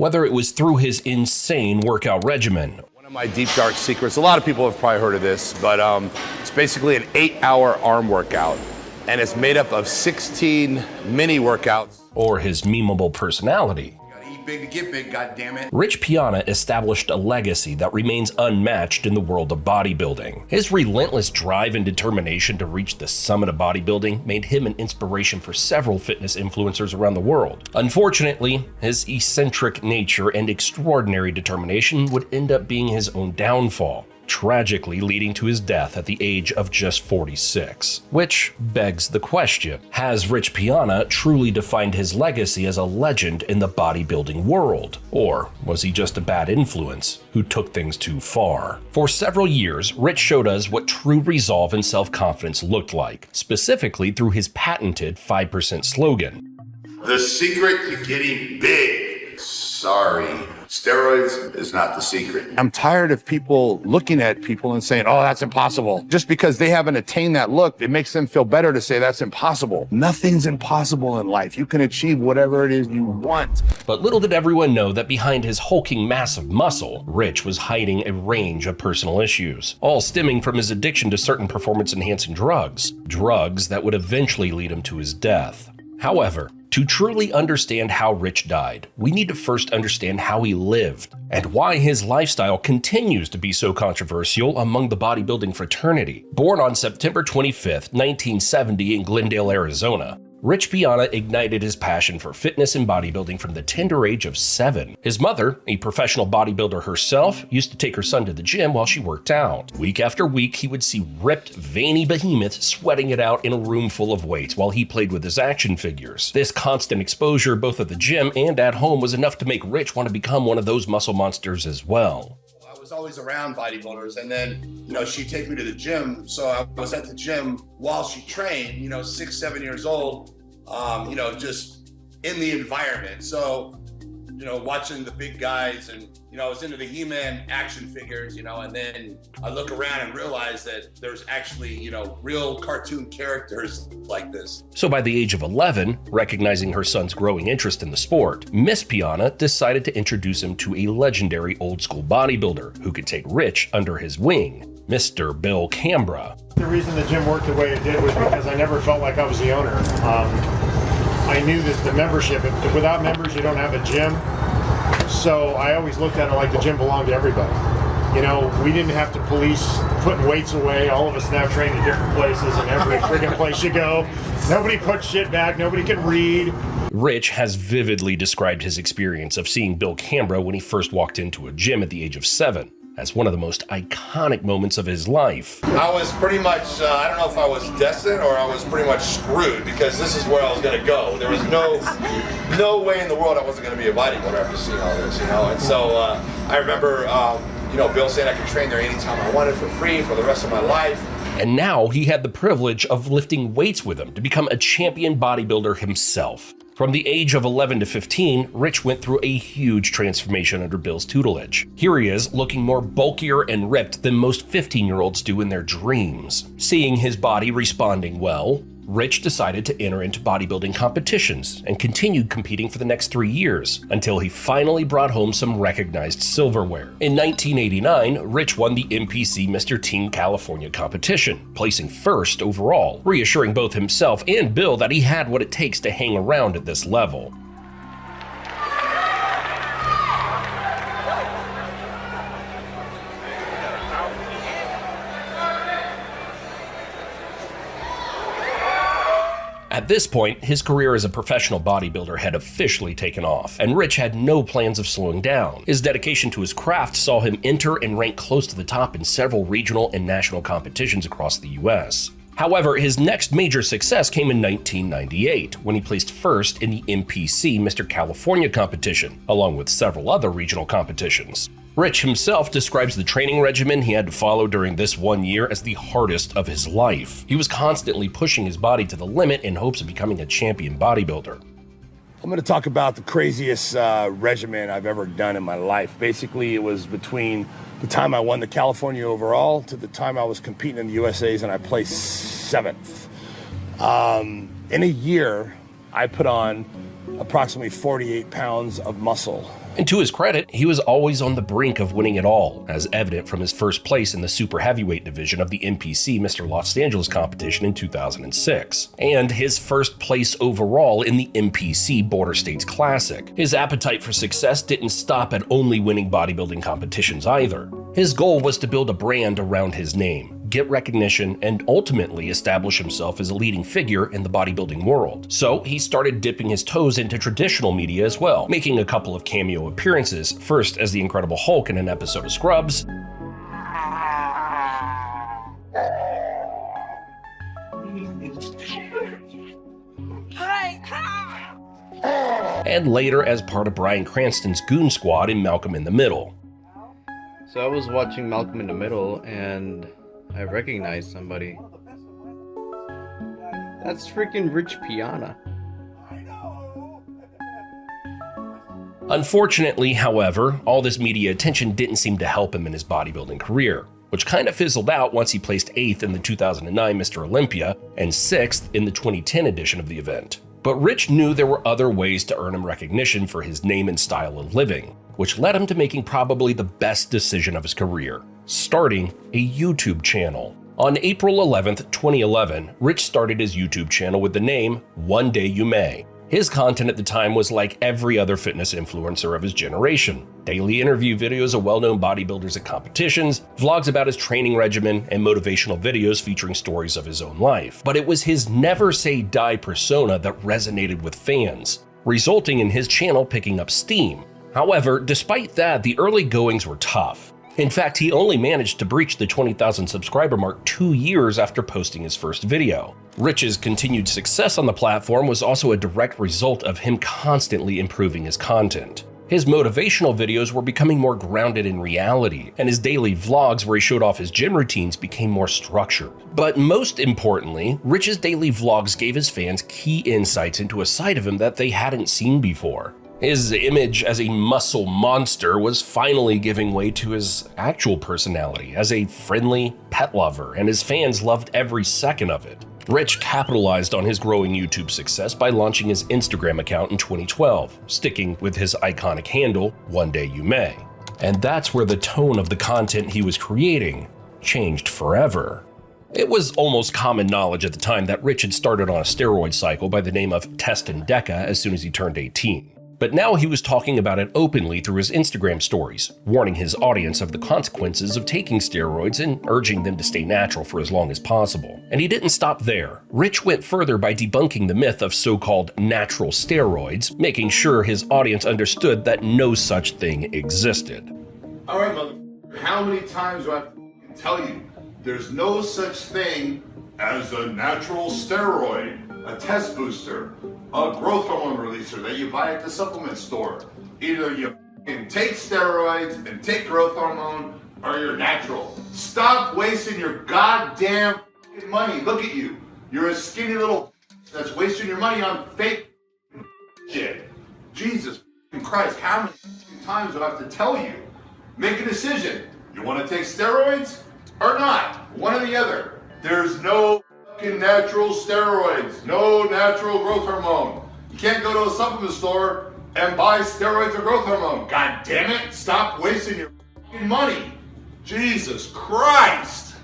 whether it was through his insane workout regimen. One of my deep, dark secrets, a lot of people have probably heard of this, but it's basically an 8-hour arm workout, and it's made up of 16 mini workouts. Or his memeable personality. Big to get big, goddammit. Rich Piana established a legacy that remains unmatched in the world of bodybuilding. His relentless drive and determination to reach the summit of bodybuilding made him an inspiration for several fitness influencers around the world. Unfortunately, his eccentric nature and extraordinary determination would end up being his own downfall, tragically leading to his death at the age of just 46. Which begs the question, has Rich Piana truly defined his legacy as a legend in the bodybuilding world? Or was he just a bad influence who took things too far? For several years, Rich showed us what true resolve and self-confidence looked like, specifically through his patented 5% slogan. The secret to getting big. Sorry. Steroids is not the secret. I'm tired of people looking at people and saying, oh, that's impossible. Just because they haven't attained that look, it makes them feel better to say that's impossible. Nothing's impossible in life. You can achieve whatever it is you want. But little did everyone know that behind his hulking mass of muscle, Rich was hiding a range of personal issues, all stemming from his addiction to certain performance-enhancing drugs that would eventually lead him to his death. However, to truly understand how Rich died, we need to first understand how he lived and why his lifestyle continues to be so controversial among the bodybuilding fraternity. Born on September 25th, 1970 in Glendale, Arizona, Rich Piana ignited his passion for fitness and bodybuilding from the tender age of 7. His mother, a professional bodybuilder herself, used to take her son to the gym while she worked out. Week after week, he would see ripped, veiny behemoths sweating it out in a room full of weights while he played with his action figures. This constant exposure, both at the gym and at home, was enough to make Rich want to become one of those muscle monsters as well. I was always around bodybuilders, and then, she'd take me to the gym. So I was at the gym while she trained, 6, 7 years old, just in the environment. So, watching the big guys, and, I was into the He-Man action figures, and then I look around and realize that there's actually, real cartoon characters like this. So by the age of 11, recognizing her son's growing interest in the sport, Miss Piana decided to introduce him to a legendary old school bodybuilder who could take Rich under his wing, Mr. Bill Cambra. The reason the gym worked the way it did was because I never felt like I was the owner. I knew that the membership, without members, you don't have a gym. So I always looked at it like the gym belonged to everybody. We didn't have to police putting weights away. All of us now train in different places, and every friggin' place you go, nobody puts shit back, nobody can read. Rich has vividly described his experience of seeing Bill Cambra when he first walked into a gym at the age of 7. As one of the most iconic moments of his life. I was pretty much, I don't know if I was destined or I was pretty much screwed, because this is where I was going to go. There was no way in the world I wasn't going to be a bodybuilder after seeing all this, And so I remember, Bill saying I could train there anytime I wanted for free for the rest of my life. And now he had the privilege of lifting weights with him to become a champion bodybuilder himself. From the age of 11 to 15, Rich went through a huge transformation under Bill's tutelage. Here he is, looking more bulkier and ripped than most 15-year-olds do in their dreams. Seeing his body responding well, Rich decided to enter into bodybuilding competitions and continued competing for the next 3 years until he finally brought home some recognized silverware. In 1989, Rich won the NPC Mr. Teen California competition, placing first overall, reassuring both himself and Bill that he had what it takes to hang around at this level. At this point, his career as a professional bodybuilder had officially taken off, and Rich had no plans of slowing down. His dedication to his craft saw him enter and rank close to the top in several regional and national competitions across the US. However, his next major success came in 1998, when he placed first in the NPC Mr. California competition, along with several other regional competitions. Rich himself describes the training regimen he had to follow during this 1 year as the hardest of his life. He was constantly pushing his body to the limit in hopes of becoming a champion bodybuilder. I'm going to talk about the craziest regimen I've ever done in my life. Basically, it was between the time I won the California overall to the time I was competing in the USA's, and I placed 7th. In a year, I put on approximately 48 pounds of muscle. And to his credit, he was always on the brink of winning it all, as evident from his first place in the super heavyweight division of the NPC Mr. Los Angeles competition in 2006, and his first place overall in the NPC Border States Classic. His appetite for success didn't stop at only winning bodybuilding competitions either. His goal was to build a brand around his name, get recognition, and ultimately establish himself as a leading figure in the bodybuilding world. So he started dipping his toes into traditional media as well, making a couple of cameo appearances, first as the Incredible Hulk in an episode of Scrubs, and later as part of Bryan Cranston's Goon Squad in Malcolm in the Middle. So I was watching Malcolm in the Middle and I recognized somebody. That's freaking Rich Piana. Unfortunately, however, all this media attention didn't seem to help him in his bodybuilding career, which kind of fizzled out once he placed 8th in the 2009 Mr. Olympia and 6th in the 2010 edition of the event. But Rich knew there were other ways to earn him recognition for his name and style of living, which led him to making probably the best decision of his career, starting a YouTube channel. On April 11th, 2011, Rich started his YouTube channel with the name One Day You May. His content at the time was like every other fitness influencer of his generation. Daily interview videos of well-known bodybuilders at competitions, vlogs about his training regimen, and motivational videos featuring stories of his own life. But it was his never say die persona that resonated with fans, resulting in his channel picking up steam. However, despite that, the early goings were tough. In fact, he only managed to breach the 20,000 subscriber mark 2 years after posting his first video. Rich's continued success on the platform was also a direct result of him constantly improving his content. His motivational videos were becoming more grounded in reality, and his daily vlogs where he showed off his gym routines became more structured. But most importantly, Rich's daily vlogs gave his fans key insights into a side of him that they hadn't seen before. His image as a muscle monster was finally giving way to his actual personality as a friendly pet lover, and his fans loved every second of it. Rich capitalized on his growing YouTube success by launching his Instagram account in 2012, sticking with his iconic handle, One Day You May. And that's where the tone of the content he was creating changed forever. It was almost common knowledge at the time that Rich had started on a steroid cycle by the name of Test and Deca as soon as he turned 18. But now he was talking about it openly through his Instagram stories, warning his audience of the consequences of taking steroids and urging them to stay natural for as long as possible. And he didn't stop there. Rich went further by debunking the myth of so-called natural steroids, making sure his audience understood that no such thing existed. All right, motherfucker, how many times do I tell you there's no such thing as a natural steroid, a test booster, a growth hormone releaser that you buy at the supplement store? Either you take steroids and take growth hormone, or you're natural. Stop wasting your goddamn money. Look at you. You're a skinny little that's wasting your money on fake shit. Jesus Christ, how many times do I have to tell you? Make a decision. You want to take steroids or not? One or the other. There's no natural steroids, no natural growth hormone. You can't go to a supplement store and buy steroids or growth hormone. God damn it, stop wasting your money. Jesus Christ.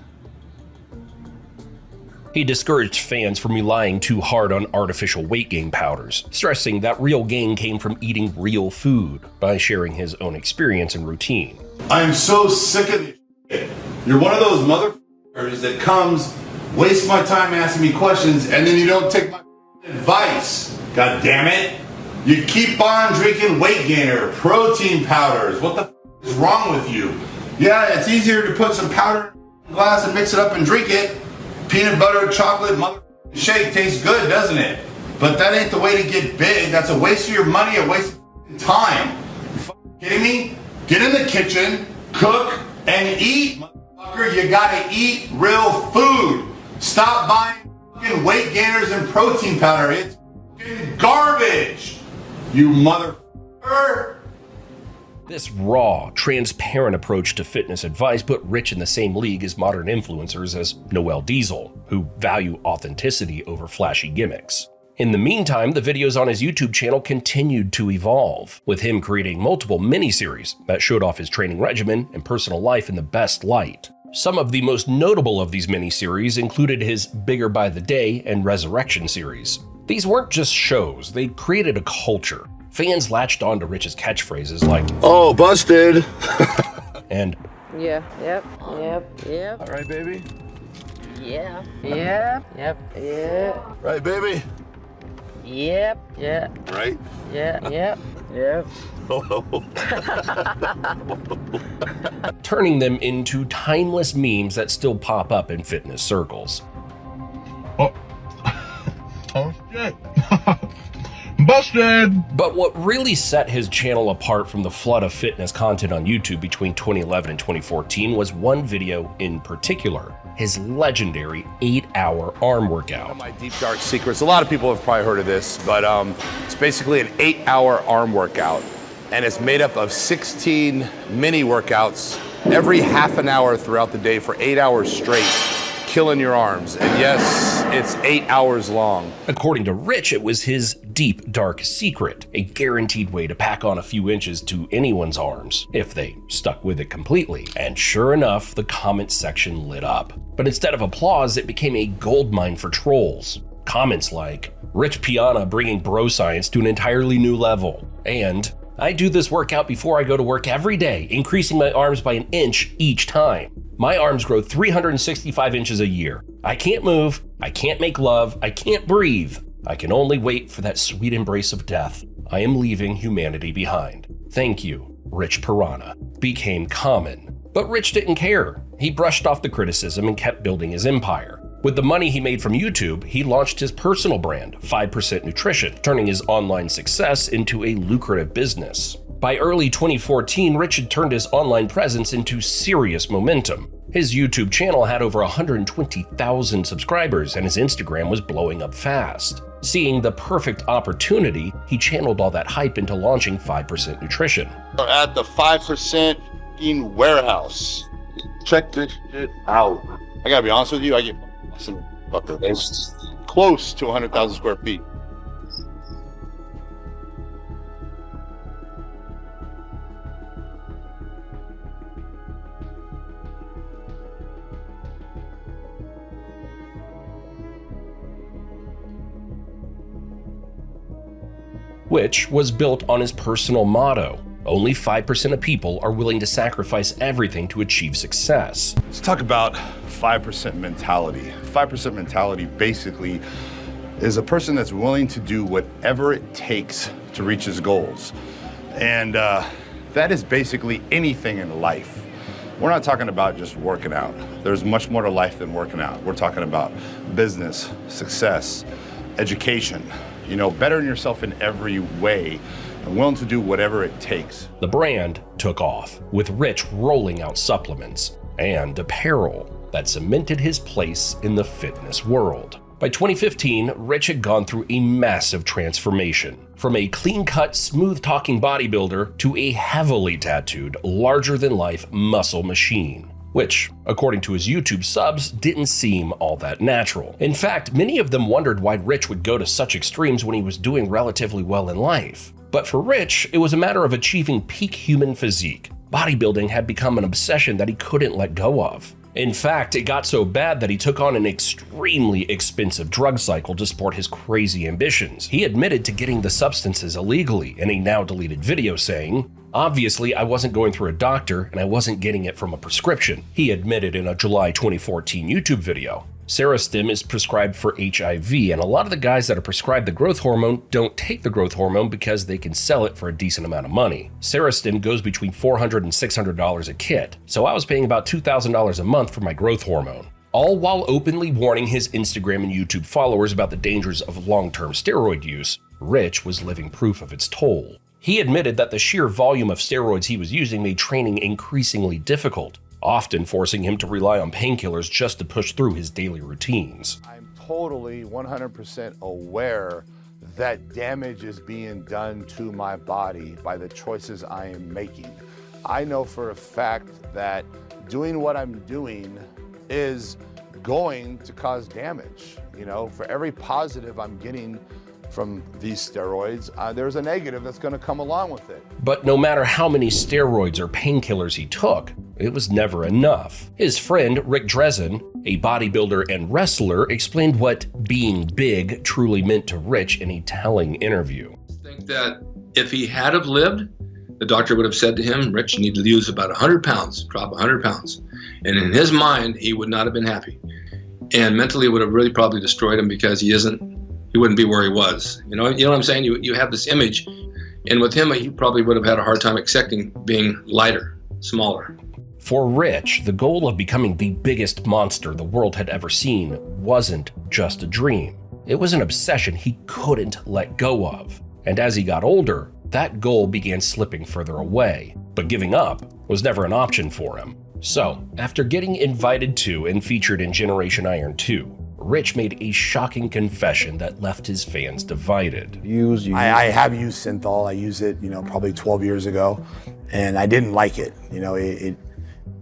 He discouraged fans from relying too hard on artificial weight gain powders, stressing that real gain came from eating real food by sharing his own experience and routine. I'm so sick of this shit. You're one of those motherfuckers that comes, wastes my time asking me questions, and then you don't take my advice. God damn it. You keep on drinking weight gainer, protein powders. What the f is wrong with you? Yeah, it's easier to put some powder in a glass and mix it up and drink it. Peanut butter, chocolate, motherfucking shake tastes good, doesn't it? But that ain't the way to get big. That's a waste of your money, a waste of time. You fucking kidding me? Get in the kitchen, cook, and eat, motherfucker. You gotta eat real food. Stop buying fucking weight gainers and protein powder. It's fucking garbage. You motherfucker. This raw, transparent approach to fitness advice put Rich in the same league as modern influencers as Noel Diesel, who value authenticity over flashy gimmicks. In the meantime, the videos on his YouTube channel continued to evolve, with him creating multiple mini-series that showed off his training regimen and personal life in the best light. Some of the most notable of these mini-series included his Bigger by the Day and Resurrection series. These weren't just shows, they created a culture. Fans latched on to Rich's catchphrases like, "Oh, busted." and Yeah, yep. All right, baby. Yeah, yep, yeah. Right, baby. Yep, yeah, Right. yep. turning them into timeless memes that still pop up in fitness circles. Oh shit. Busted! But what really set his channel apart from the flood of fitness content on YouTube between 2011 and 2014 was one video in particular, his legendary 8-hour arm workout. My deep dark secrets. A lot of people have probably heard of this, but it's basically an 8-hour arm workout, and it's made up of 16 mini workouts every half an hour throughout the day for 8 hours straight, killing your arms. And yes, it's 8 hours long. According to Rich, it was his deep, dark secret, a guaranteed way to pack on a few inches to anyone's arms, if they stuck with it completely. And sure enough, the comment section lit up. But instead of applause, it became a goldmine for trolls. Comments like, "Rich Piana bringing bro science to an entirely new level," and "I do this workout before I go to work every day, increasing my arms by an inch each time. My arms grow 365 inches a year. I can't move, I can't make love, I can't breathe. I can only wait for that sweet embrace of death. I am leaving humanity behind. Thank you, Rich Piana," became common. But Rich didn't care. He brushed off the criticism and kept building his empire. With the money he made from YouTube, he launched his personal brand, 5% Nutrition, turning his online success into a lucrative business. By early 2014, Rich had turned his online presence into serious momentum. His YouTube channel had over 120,000 subscribers, and his Instagram was blowing up fast. Seeing the perfect opportunity, he channeled all that hype into launching 5% Nutrition. We're at the 5% warehouse. Check this shit out. I gotta be honest with you, I get awesome. It's close to 100,000 square feet. Which was built on his personal motto, only 5% of people are willing to sacrifice everything to achieve success. Let's talk about 5% mentality. 5% mentality basically is a person that's willing to do whatever it takes to reach his goals. And that is basically anything in life. We're not talking about just working out. There's much more to life than working out. We're talking about business, success, education, bettering yourself in every way and willing to do whatever it takes. The brand took off, with Rich rolling out supplements and apparel that cemented his place in the fitness world. By 2015, Rich had gone through a massive transformation, from a clean-cut, smooth-talking bodybuilder to a heavily tattooed, larger-than-life muscle machine, which, according to his YouTube subs, didn't seem all that natural. In fact, many of them wondered why Rich would go to such extremes when he was doing relatively well in life. But for Rich, it was a matter of achieving peak human physique. Bodybuilding had become an obsession that he couldn't let go of. In fact, it got so bad that he took on an extremely expensive drug cycle to support his crazy ambitions. He admitted to getting the substances illegally in a now-deleted video saying, "Obviously, I wasn't going through a doctor and I wasn't getting it from a prescription," he admitted in a July 2014 YouTube video. Steroid is prescribed for HIV, and a lot of the guys that are prescribed the growth hormone don't take the growth hormone because they can sell it for a decent amount of money. Steroid goes between $400 and $600 a kit, so I was paying about $2,000 a month for my growth hormone. All while openly warning his Instagram and YouTube followers about the dangers of long-term steroid use, Rich was living proof of its toll. He admitted that the sheer volume of steroids he was using made training increasingly difficult, often forcing him to rely on painkillers just to push through his daily routines. I'm totally 100% aware that damage is being done to my body by the choices I am making. I know for a fact that doing what I'm doing is going to cause damage. For every positive I'm getting from these steroids, there's a negative that's going to come along with it. But no matter how many steroids or painkillers he took, it was never enough. His friend Rick Drezen, a bodybuilder and wrestler, explained what being big truly meant to Rich in a telling interview. I think that if he had have lived, the doctor would have said to him, Rich, you need to lose about 100 pounds, drop 100 pounds. And in his mind, he would not have been happy. And mentally, it would have really probably destroyed him because he wouldn't be where he was. You know what I'm saying? You have this image, and with him, he probably would have had a hard time accepting being lighter, smaller. For Rich, the goal of becoming the biggest monster the world had ever seen wasn't just a dream. It was an obsession he couldn't let go of. And as he got older, that goal began slipping further away. But giving up was never an option for him. So, after getting invited to and featured in Generation Iron 2, Rich made a shocking confession that left his fans divided. I have used Synthol. I used it, probably 12 years ago, and I didn't like it.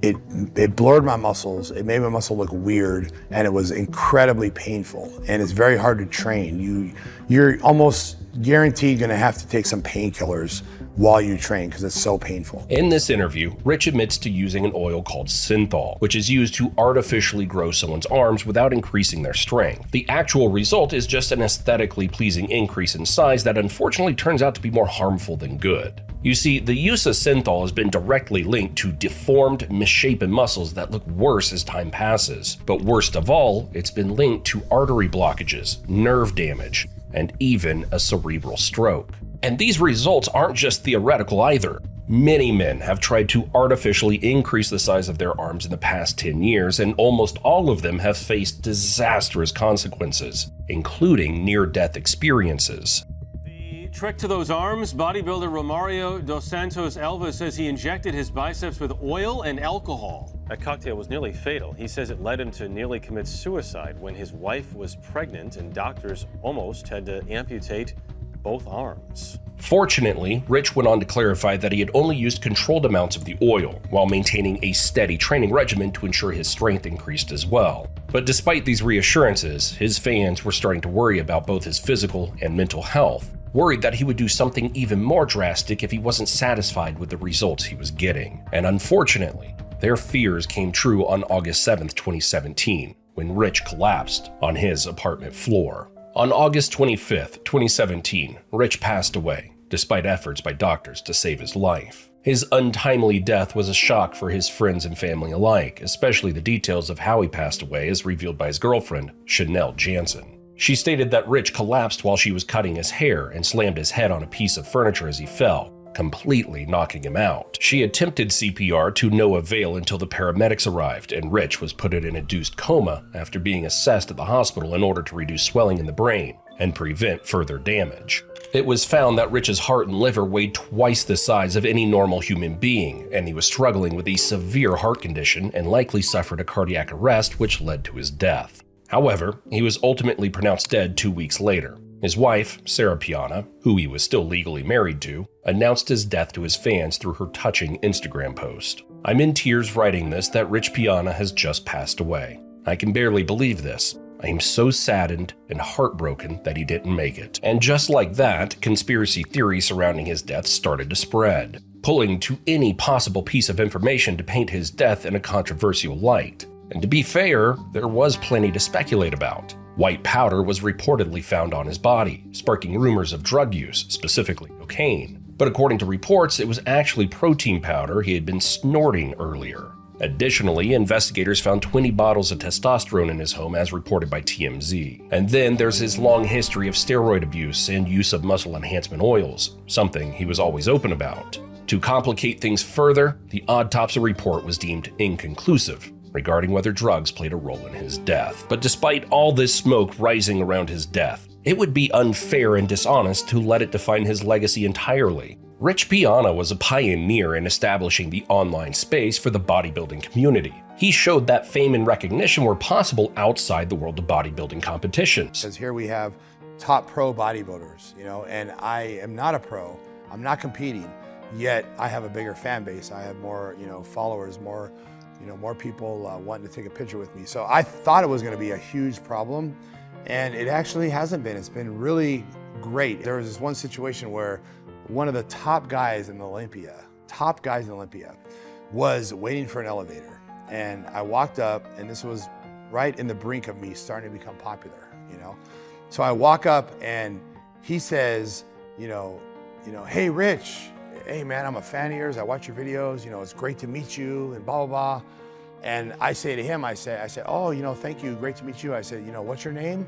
It blurred my muscles. It made my muscle look weird, and it was incredibly painful. And it's very hard to train. You're almost guaranteed going to have to take some painkillers while you train because it's so painful. In this interview, Rich admits to using an oil called Synthol, which is used to artificially grow someone's arms without increasing their strength. The actual result is just an aesthetically pleasing increase in size that unfortunately turns out to be more harmful than good. You see, the use of Synthol has been directly linked to deformed, misshapen muscles that look worse as time passes. But worst of all, it's been linked to artery blockages, nerve damage, and even a cerebral stroke. And these results aren't just theoretical either. Many men have tried to artificially increase the size of their arms in the past 10 years, and almost all of them have faced disastrous consequences, including near-death experiences. The trick to those arms, bodybuilder Romario dos Santos Elva says he injected his biceps with oil and alcohol. That cocktail was nearly fatal. He says it led him to nearly commit suicide when his wife was pregnant and doctors almost had to amputate both arms. Fortunately, Rich went on to clarify that he had only used controlled amounts of the oil while maintaining a steady training regimen to ensure his strength increased as well. But despite these reassurances, his fans were starting to worry about both his physical and mental health, worried that he would do something even more drastic if he wasn't satisfied with the results he was getting. And unfortunately, their fears came true on August 7th, 2017, when Rich collapsed on his apartment floor. On August 25th, 2017, Rich passed away, despite efforts by doctors to save his life. His untimely death was a shock for his friends and family alike, especially the details of how he passed away as revealed by his girlfriend, Chanel Jansen. She stated that Rich collapsed while she was cutting his hair and slammed his head on a piece of furniture as he fell, completely knocking him out. She attempted CPR to no avail until the paramedics arrived, and Rich was put in an induced coma after being assessed at the hospital in order to reduce swelling in the brain and prevent further damage. It was found that Rich's heart and liver weighed twice the size of any normal human being, and he was struggling with a severe heart condition and likely suffered a cardiac arrest, which led to his death. However, he was ultimately pronounced dead 2 weeks later. His wife, Rich Piana, who he was still legally married to, announced his death to his fans through her touching Instagram post. "I'm in tears writing this that Rich Piana has just passed away. I can barely believe this. I am so saddened and heartbroken that he didn't make it." And just like that, conspiracy theories surrounding his death started to spread, pulling to any possible piece of information to paint his death in a controversial light. And to be fair, there was plenty to speculate about. White powder was reportedly found on his body, sparking rumors of drug use, specifically cocaine. But according to reports, it was actually protein powder he had been snorting earlier. Additionally, investigators found 20 bottles of testosterone in his home as reported by TMZ. And then there's his long history of steroid abuse and use of muscle enhancement oils, something he was always open about. To complicate things further, the autopsy report was deemed inconclusive regarding whether drugs played a role in his death. But despite all this smoke rising around his death, it would be unfair and dishonest to let it define his legacy entirely. Rich Piana was a pioneer in establishing the online space for the bodybuilding community. He showed that fame and recognition were possible outside the world of bodybuilding competitions. Because here we have top pro bodybuilders, and I am not a pro. I'm not competing, yet I have a bigger fan base. I have more, followers, more people wanting to take a picture with me. So I thought it was going to be a huge problem, and it actually hasn't been. It's been really great. There was this one situation where one of the top guys in Olympia, was waiting for an elevator. And I walked up, and this was right in the brink of me starting to become popular, you know? So I walk up and he says, you know, hey, Rich, hey man, I'm a fan of yours. I watch your videos, you know, it's great to meet you and blah, blah, blah. And I say to him, I said, oh, you know, thank you, great to meet you. I said, you know, what's your name?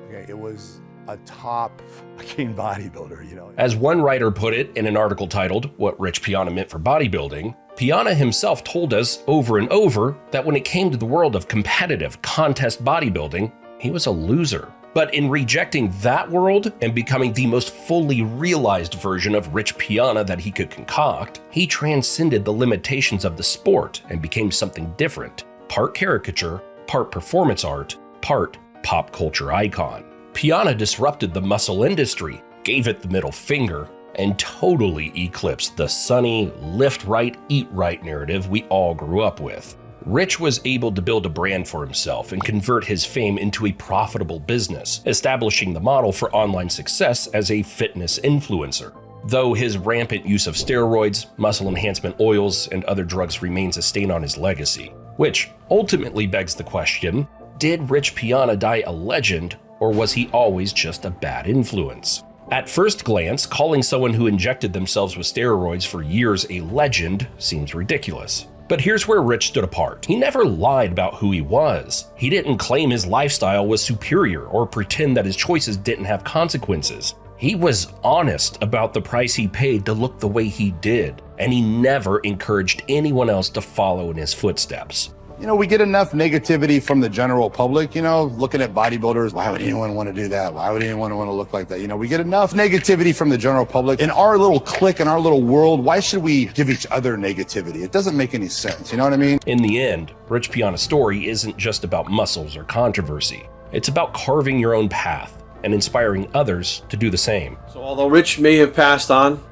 Okay, it was a top fucking bodybuilder, you know. As one writer put it in an article titled, What Rich Piana Meant for Bodybuilding, Piana himself told us over and over that when it came to the world of competitive contest bodybuilding, he was a loser. But in rejecting that world and becoming the most fully realized version of Rich Piana that he could concoct, he transcended the limitations of the sport and became something different. Part caricature, part performance art, part pop culture icon. Piana disrupted the muscle industry, gave it the middle finger, and totally eclipsed the sunny, lift right, eat right narrative we all grew up with. Rich was able to build a brand for himself and convert his fame into a profitable business, establishing the model for online success as a fitness influencer. Though his rampant use of steroids, muscle enhancement oils, and other drugs remains a stain on his legacy. Which ultimately begs the question, did Rich Piana die a legend, or was he always just a bad influence? At first glance, calling someone who injected themselves with steroids for years a legend seems ridiculous. But here's where Rich stood apart. He never lied about who he was. He didn't claim his lifestyle was superior or pretend that his choices didn't have consequences. He was honest about the price he paid to look the way he did, and he never encouraged anyone else to follow in his footsteps. You know, we get enough negativity from the general public, you know, looking at bodybuilders. Why would anyone want to do that? Why would anyone want to look like that? You know, we get enough negativity from the general public. In our little clique, in our little world, why should we give each other negativity? It doesn't make any sense, you know what I mean? In the end, Rich Piana's story isn't just about muscles or controversy. It's about carving your own path and inspiring others to do the same. So although Rich may have passed on,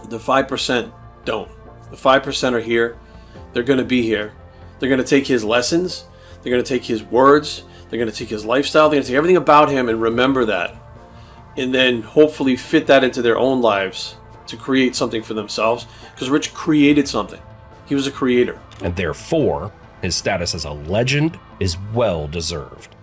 the 5% don't. The 5% are here. They're going to be here. They're going to take his lessons, they're going to take his words, they're going to take his lifestyle, they're going to take everything about him and remember that. And then hopefully fit that into their own lives to create something for themselves. Because Rich created something. He was a creator. And therefore, his status as a legend is well deserved.